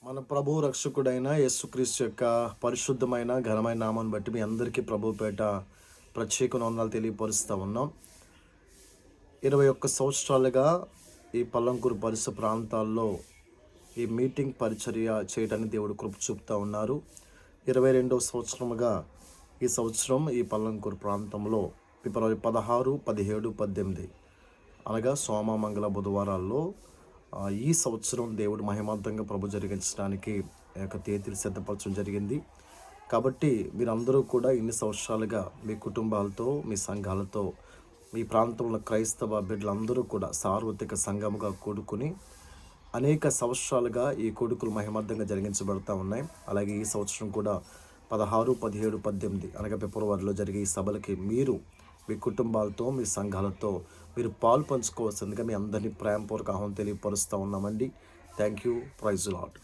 మన ప్రభు రక్షకుడైన యేసుక్రీస్తు యొక్క పరిశుద్ధమైన ఘనమైన నామాన్ని బట్టి మీ అందరికీ ప్రభు పేట ప్రత్యేక వందనాలు తెలియపరుస్తూ ఉన్నాం. 21 సంవత్సరాలుగా ఈ పల్లంకూరు పరిసర ప్రాంతాల్లో ఈ మీటింగ్ పరిచర్య చేయడానికి దేవుడు కృప చూపుతూ ఉన్నారు. 22వ సంవత్సరముగా ఈ సంవత్సరం ఈ పల్లంకూరు ప్రాంతంలో ఫిబ్రవరి 16, 17, 18 అనగా సోమ, మంగళ, బుధవారాల్లో ఈ సంవత్సరం దేవుడు మహిమార్థంగా ప్రభు జరిగించడానికి తేదీలు సిద్ధపరచడం జరిగింది. కాబట్టి మీరందరూ కూడా ఇన్ని సంవత్సరాలుగా మీ కుటుంబాలతో, మీ సంఘాలతో, మీ ప్రాంతంలో క్రైస్తవ బిడ్డలందరూ కూడా సార్వత్రిక సంఘముగా కూడుకుని అనేక సంవత్సరాలుగా ఈ కొడుకులు మహిమార్థంగా జరిగించబడుతూ ఉన్నాయి. అలాగే ఈ సంవత్సరం కూడా 16, 17, 18 అనగా ఫిబ్రవరిలో జరిగే ఈ సభలకి మీరు మీ కుటుంబాలతో, మీ సంఘాలతో మీరు పాలు పంచుకోవాల్సిందిగా మీ అందరినీ ప్రేమపూర్వక ఆహ్వానం తెలియపరుస్తూ ఉన్నామండి. Thank you. Praise lord.